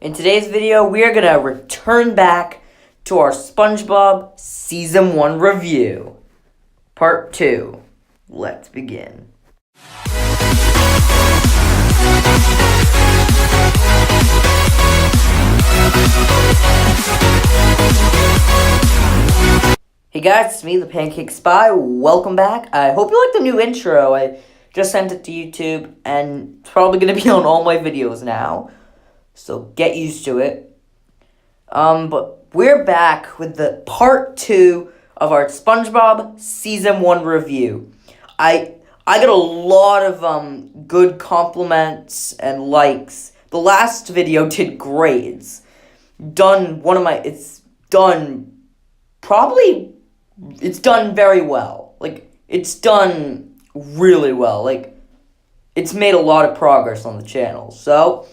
In today's video, we are going to return back to our Spongebob Season 1 review. Part 2. Let's begin. Hey guys, it's me, the Pancake Spy. Welcome back. I hope you like the new intro. I just sent it to YouTube, and it's probably going to be on all my videos now. So get used to it. But we're back with the part 2 of our Spongebob Season 1 review. I got a lot of good compliments and likes. The last video did great. It's done very well. It's done really well. It's made a lot of progress on the channel. So,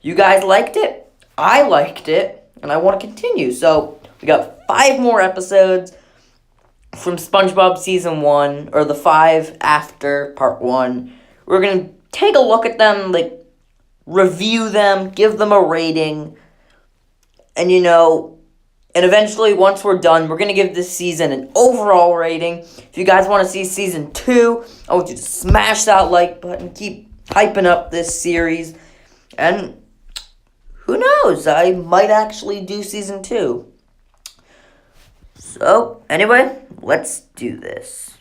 you guys liked it, I liked it, and I want to continue. So, we got 5 more episodes from SpongeBob Season 1, or the 5 after Part 1. We're going to take a look at them, review them, give them a rating, and eventually, once we're done, we're going to give this season an overall rating. If you guys want to see Season 2, I want you to smash that like button, keep hyping up this series, and who knows, I might actually do Season 2. So, anyway, let's do this.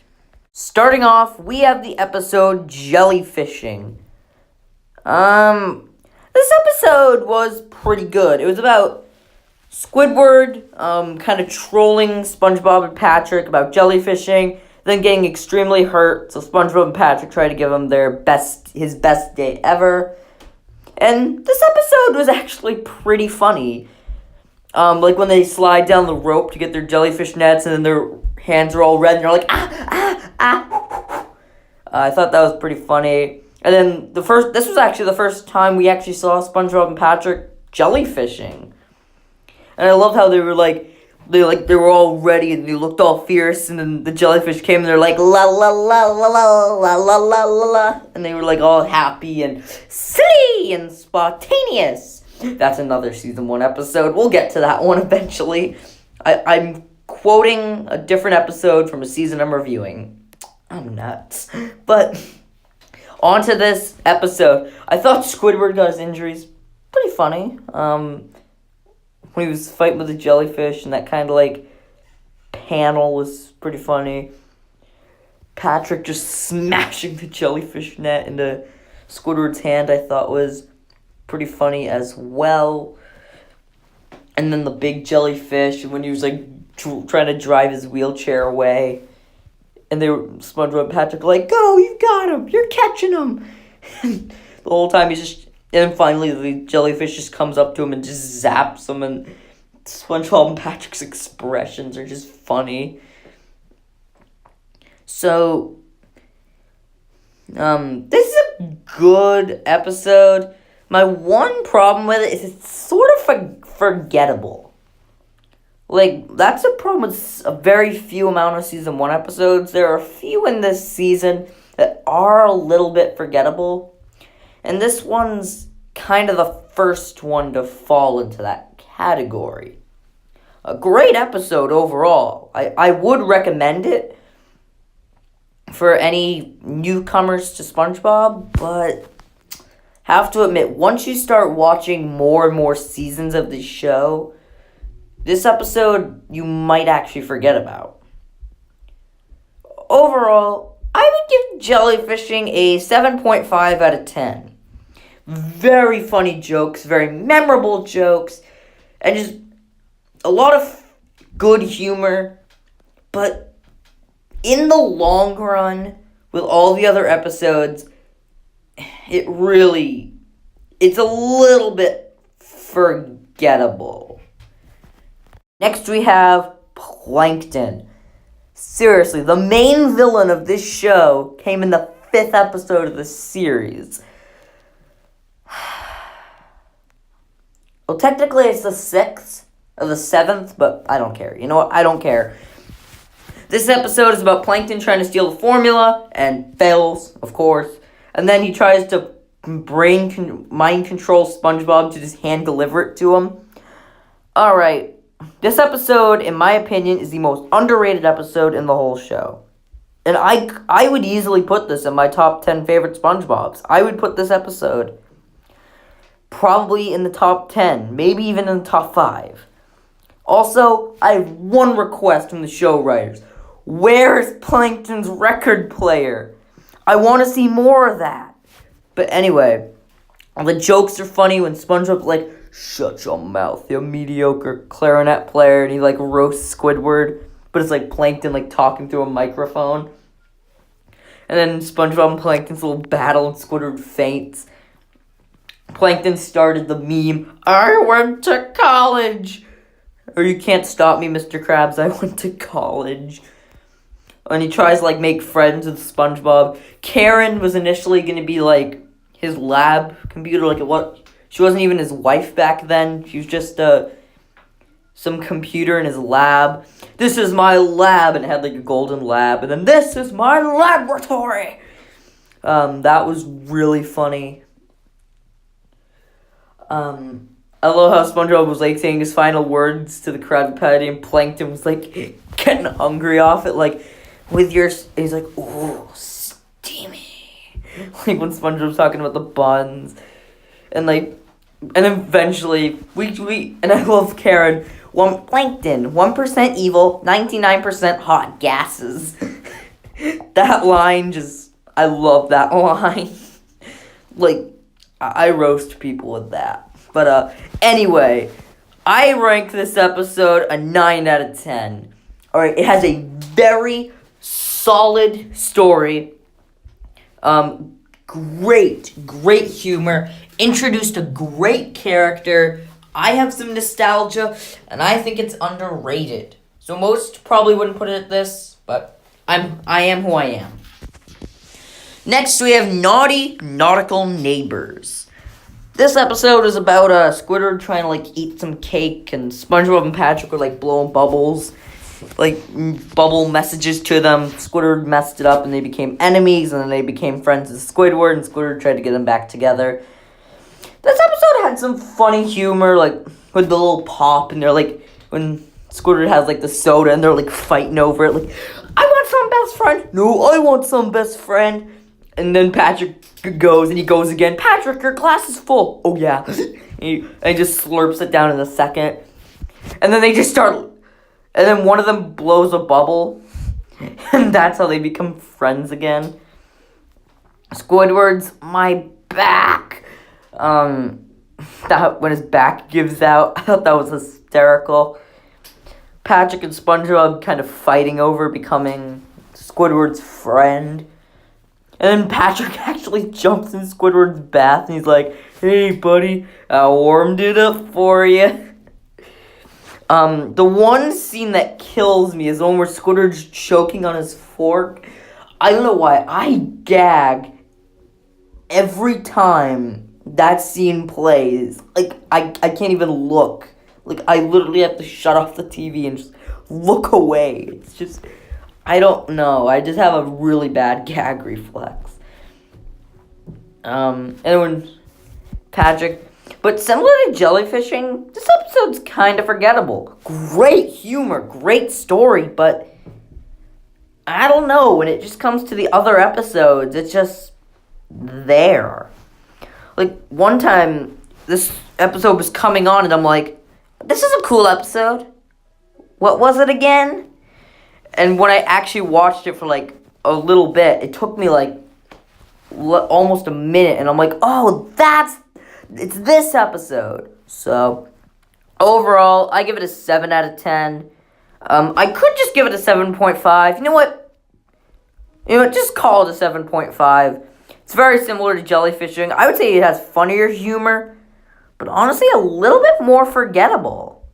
Starting off, we have the episode Jellyfishing. This episode was pretty good. It was about Squidward, kind of trolling SpongeBob and Patrick about jellyfishing, then getting extremely hurt, so SpongeBob and Patrick try to give him his best day ever. And this episode was actually pretty funny. When they slide down the rope to get their jellyfish nets, and then their hands are all red, and they're like, ah. I thought that was pretty funny. And then this was actually the first time we actually saw SpongeBob and Patrick jellyfishing. And I love how they were they were all ready and they looked all fierce, and then the jellyfish came and they're like la la la la la la la la la, and they were all happy and silly and spontaneous. That's another Season 1 episode. We'll get to that one eventually. I'm quoting a different episode from a season I'm reviewing. I'm nuts. But on to this episode. I thought Squidward got his injuries pretty funny. When he was fighting with the jellyfish, and that kind of panel was pretty funny. Patrick just smashing the jellyfish net into Squidward's hand, I thought was pretty funny as well. And then the big jellyfish, when he was trying to drive his wheelchair away, and SpongeBob and Patrick were like, "Go, you got him, you're catching him." And the whole time and then finally, the jellyfish just comes up to him and just zaps him, and SpongeBob and Patrick's expressions are just funny. So, this is a good episode. My one problem with it is it's sort of forgettable. That's a problem with a very few amount of Season 1 episodes. There are a few in this season that are a little bit forgettable. And this one's kind of the first one to fall into that category. A great episode overall. I would recommend it for any newcomers to SpongeBob, but have to admit, once you start watching more and more seasons of the show, this episode you might actually forget about. Overall, I would give Jellyfishing a 7.5 out of 10. Very funny jokes, very memorable jokes, and just a lot of good humor. But in the long run, with all the other episodes, it's a little bit forgettable. Next we have Plankton. Seriously, the main villain of this show came in the 5th episode of the series. Well, technically it's the 6th or the 7th, but I don't care. You know what? I don't care. This episode is about Plankton trying to steal the formula and fails, of course. And then he tries to mind control SpongeBob to just hand deliver it to him. Alright, this episode, in my opinion, is the most underrated episode in the whole show. And I would easily put this in my top 10 favorite SpongeBobs. I would put this episode probably in the top 10, maybe even in the top 5. Also, I have one request from the show writers. Where's Plankton's record player? I want to see more of that. But anyway, the jokes are funny when SpongeBob's like, shut your mouth, you mediocre clarinet player, and he like roasts Squidward, but it's like Plankton like talking through a microphone. And then SpongeBob and Plankton's little battle and Squidward faints. Plankton started the meme, I went to college. Or you can't stop me, Mr. Krabs, I went to college. And he tries to like make friends with SpongeBob. Karen was initially going to be like his lab computer, like what? She wasn't even his wife back then. She was just some computer in his lab. This is my lab, and it had like a golden lab. And then this is my laboratory. That was really funny. I love how SpongeBob was like saying his final words to the Krabby Patty, and Plankton was like getting hungry off it, like with your. He's like, ooh, steamy. Like when SpongeBob's talking about the buns, and like, and eventually we and I love Karen. Plankton, 1% evil, 99% hot gases. That line I love that line. Like, I roast people with that. But anyway, I rank this episode a 9 out of 10. Alright, it has a very solid story. Great humor. Introduced a great character. I have some nostalgia, and I think it's underrated. So most probably wouldn't put it at this, but I am who I am. Next, we have Nautical Neighbors. This episode is about Squidward trying to like eat some cake, and SpongeBob and Patrick were like blowing bubbles, like bubble messages to them. Squidward messed it up, and they became enemies, and then they became friends with Squidward, and Squidward tried to get them back together. This episode had some funny humor, like with the little pop, and they're like when Squidward has like the soda, and they're like fighting over it, like I want some best friend. No, I want some best friend. And then Patrick goes, and he goes again. Patrick, your glass is full. Oh, yeah. and he just slurps it down in a second. And then they just start... And then one of them blows a bubble. And that's how they become friends again. Squidward's my back. That when his back gives out, I thought that was hysterical. Patrick and SpongeBob kind of fighting over becoming Squidward's friend. And then Patrick actually jumps in Squidward's bath, and he's like, hey, buddy, I warmed it up for you. The one scene that kills me is the one where Squidward's choking on his fork. I don't know why. I gag every time that scene plays. Like, I can't even look. Like, I literally have to shut off the TV and just look away. It's just... I don't know. I just have a really bad gag reflex. And when Patrick... But similar to Jellyfishing, this episode's kind of forgettable. Great humor, great story, but... I don't know. When it just comes to the other episodes, it's just... there. Like, one time, this episode was coming on, and I'm like, this is a cool episode. What was it again? And when I actually watched it for, like, a little bit, it took me, like, almost a minute. And I'm like, oh, it's this episode. So, overall, I give it a 7 out of 10. I could just give it a 7.5. You know what? Just call it a 7.5. It's very similar to Jellyfishing. I would say it has funnier humor, but honestly, a little bit more forgettable.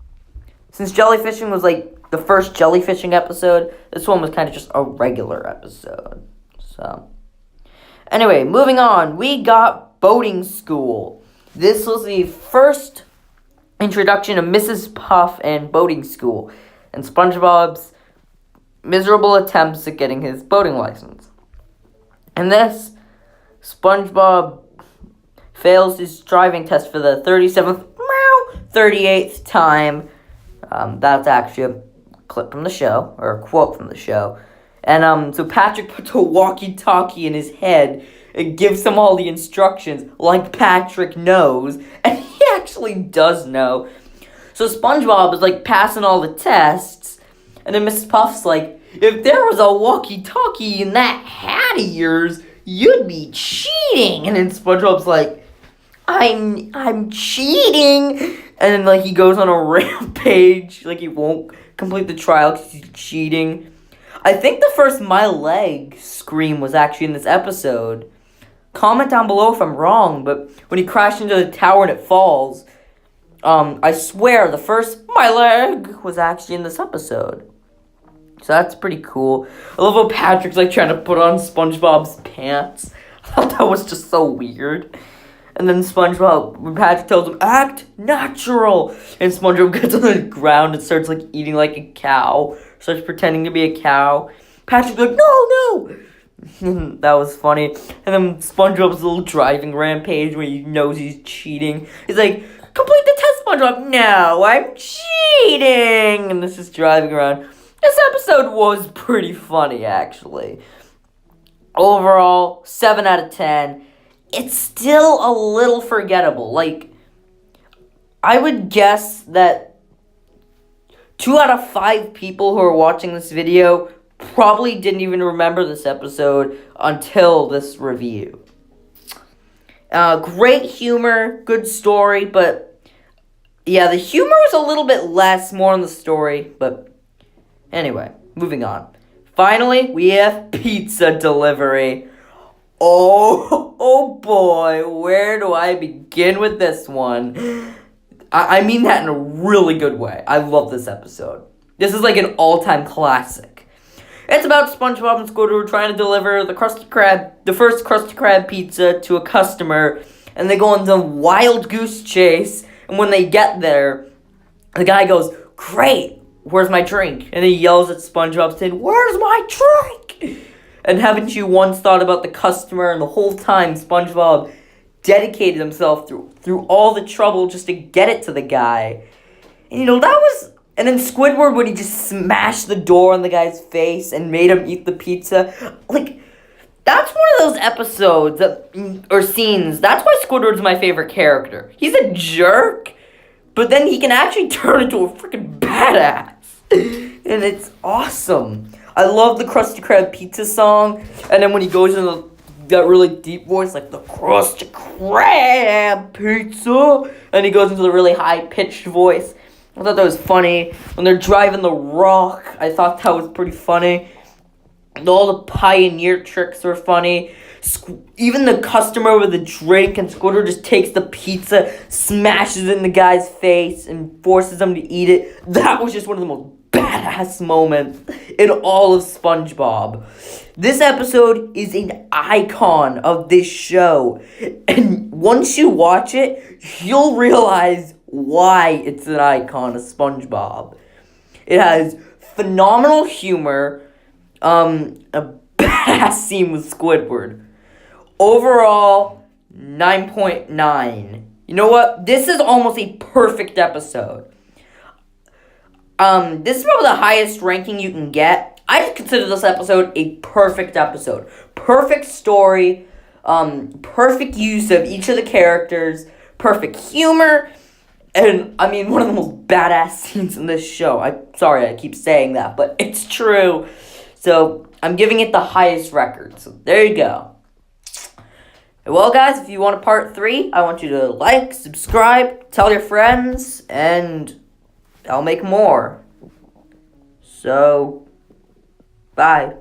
Since Jellyfishing was, like, the first Jellyfishing episode, this one was kind of just a regular episode. So, anyway, moving on. We got Boating School. This was the first introduction of Mrs. Puff and Boating School, and SpongeBob's miserable attempts at getting his boating license. And this, SpongeBob fails his driving test for the 38th time. That's actually a clip from the show, or a quote from the show. And so Patrick puts a walkie-talkie in his head and gives him all the instructions, like Patrick knows, and he actually does know. So SpongeBob is like passing all the tests, and then Mrs. Puff's like, if there was a walkie-talkie in that hat of yours, you'd be cheating. And then SpongeBob's like, I'm cheating. And then like he goes on a rampage, like he won't complete the trial because he's cheating. I think the first "my leg" scream was actually in this episode. Comment down below if I'm wrong, but when he crashed into the tower and it falls, I swear the first "my leg" was actually in this episode. So that's pretty cool. I love how Patrick's like trying to put on SpongeBob's pants. I thought that was just so weird. And then Patrick tells him, act natural. And SpongeBob gets on the ground and starts like eating like a cow. Starts pretending to be a cow. Patrick's like, no. That was funny. And then SpongeBob's little driving rampage when he knows he's cheating. He's like, complete the test, SpongeBob. No, I'm cheating. And this is driving around. This episode was pretty funny, actually. Overall, 7 out of 10. It's still a little forgettable. Like, I would guess that 2 out of 5 people who are watching this video probably didn't even remember this episode until this review. Great humor, good story, but yeah, the humor was a little bit less, more on the story, but anyway, moving on. Finally, we have pizza delivery. Oh boy, where do I begin with this one? I mean that in a really good way. I love this episode. This is like an all-time classic. It's about SpongeBob and Squidward trying to deliver the first Krusty Krab pizza to a customer, and they go on the wild goose chase, and when they get there, the guy goes, great, where's my drink? And he yells at SpongeBob saying, where's my drink? And haven't you once thought about the customer, and the whole time SpongeBob dedicated himself through all the trouble just to get it to the guy. And and then Squidward, when he just smashed the door on the guy's face and made him eat the pizza, like, that's one of those episodes or scenes. That's why Squidward's my favorite character. He's a jerk, but then he can actually turn into a freaking badass. And it's awesome. I love the Krusty Krab pizza song. And then when he goes into that really deep voice, like the Krusty Krab pizza, and he goes into the really high-pitched voice. I thought that was funny. When they're driving the rock, I thought that was pretty funny. And all the pioneer tricks were funny. Even the customer with the drink, and Squidward just takes the pizza, smashes it in the guy's face, and forces him to eat it. That was just one of the most badass moments in all of SpongeBob. This episode is an icon of this show. And once you watch it, you'll realize why it's an icon of SpongeBob. It has phenomenal humor, a badass scene with Squidward. Overall, 9.9. You know what? This is almost a perfect episode. This is probably the highest ranking you can get. I consider this episode a perfect episode. Perfect story, perfect use of each of the characters, perfect humor, and, I mean, one of the most badass scenes in this show. Sorry I keep saying that, but it's true. So, I'm giving it the highest record. So, there you go. Well, guys, if you want a part 3, I want you to like, subscribe, tell your friends, and I'll make more. So, bye.